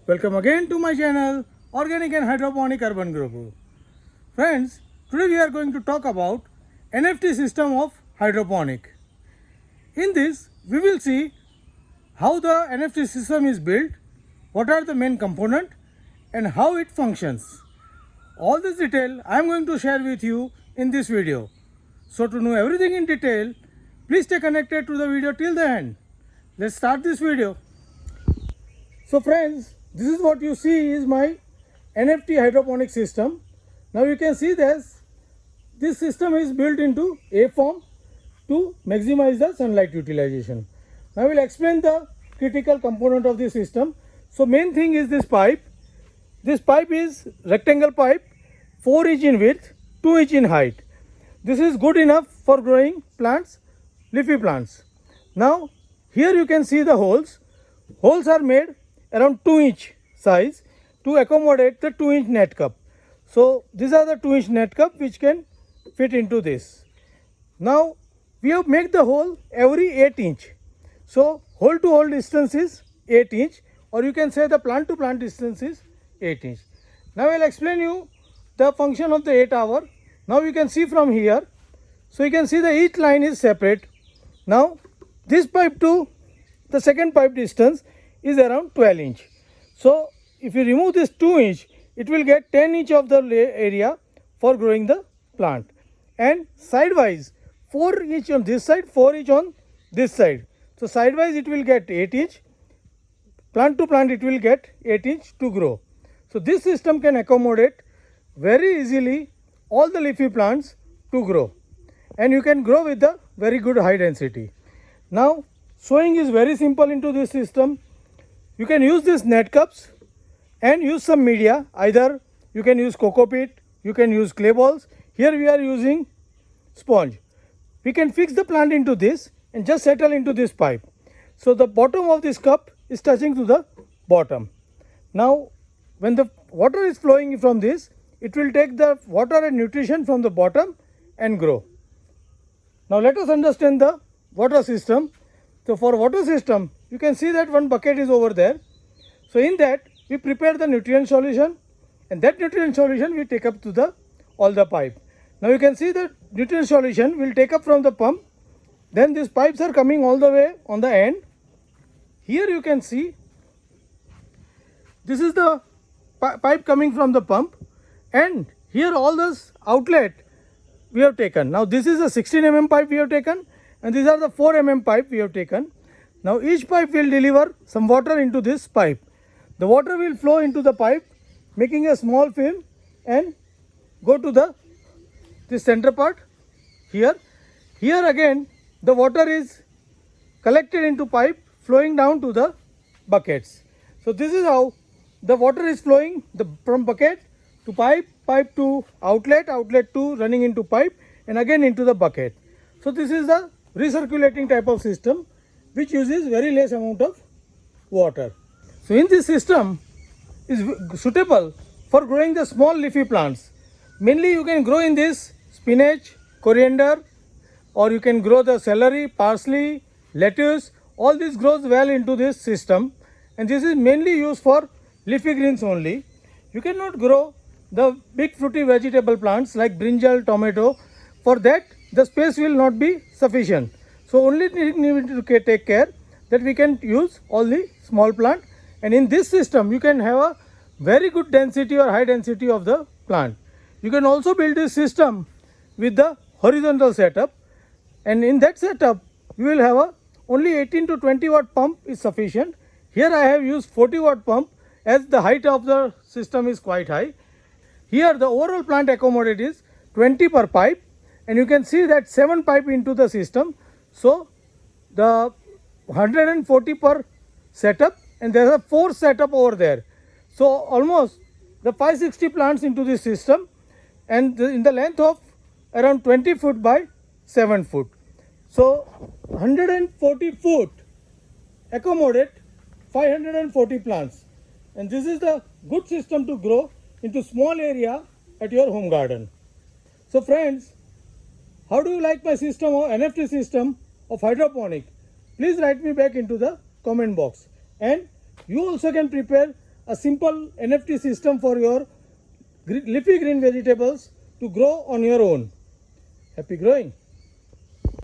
Welcome again to my channel Organic and Hydroponic Urban Group. Friends, today we are going to talk about NFT system of hydroponic. In this, we will see how the NFT system is built, what are the main components and how it functions. All this detail I am going to share with you in this video. So to know everything in detail, please stay connected to the video till the end. Let's start this video. So friends, this is what you see is my NFT hydroponic system. Now you can see this system is built into A form to maximize the sunlight utilization. Now I will explain the critical component of the system. So main thing is this pipe. This pipe is rectangle pipe, 4 inch in width, 2 inch in height. This is good enough for growing plants, leafy plants. Now here you can see the holes. Holes are made around 2 inch size to accommodate the 2 inch net cup. So these are the 2 inch net cup which can fit into this. Now we have made the hole every 8 inch. So hole to hole distance is 8 inch, or you can say the plant to plant distance is 8 inch. Now I will explain you the function of the 8 hour. Now you can see from here. So you can see that each line is separate. Now this pipe to the second pipe distance is around 12 inch. So if you remove this 2 inch, it will get 10 inch of the area for growing the plant. And sidewise 4 inch on this side, 4 inch on this side. So sidewise it will get 8 inch. Plant to plant it will get 8 inch to grow. So this system can accommodate very easily all the leafy plants to grow. And you can grow with the very good high density. Now sowing is very simple into this system. You can use these net cups and use some media. Either you can use coco peat, you can use clay balls. Here we are using sponge. We can fix the plant into this and just settle into this pipe. So the bottom of this cup is touching to the bottom. Now when the water is flowing from this, it will take the water and nutrition from the bottom and grow. Now let us understand the water system. So for water system, you can see that one bucket is over there. So in that we prepare the nutrient solution, and that nutrient solution we take up to all the pipe. Now you can see that nutrient solution will take up from the pump. Then these pipes are coming all the way on the end. Here you can see this is the pipe coming from the pump, and here all this outlet we have taken. Now this is a 16 mm pipe we have taken, and these are the 4 mm pipe we have taken. Now each pipe will deliver some water into this pipe. The water will flow into the pipe, making a small film and go to this center part here. Here again the water is collected into pipe, flowing down to the buckets. So this is how the water is flowing from bucket to pipe, pipe to outlet, outlet to running into pipe, and again into the bucket. So this is the recirculating type of system which uses very less amount of water. So in this system is suitable for growing the small leafy plants. Mainly you can grow in this spinach, coriander, or you can grow the celery, parsley, lettuce. All this grows well into this system, and this is mainly used for leafy greens only. You cannot grow the big fruity vegetable plants like brinjal, tomato. For that the space will not be sufficient. So only need to take care that we can use all the small plant, and in this system you can have a very good density or high density of the plant. You can also build this system with the horizontal setup, and in that setup you will have only 18 to 20 watt pump is sufficient. Here I have used 40 watt pump as the height of the system is quite high. Here the overall plant accommodate is 20 per pipe, and you can see that 7 pipe into the system. So the 140 per setup, and there are 4 setup over there. So almost the 560 plants into this system, and in the length of around 20 foot by 7 foot. So 140 foot accommodate 540 plants, and this is the good system to grow into small area at your home garden. So friends, how do you like my system or NFT system of hydroponic? Please write me back into the comment box, and you also can prepare a simple NFT system for your leafy green vegetables to grow on your own. Happy growing!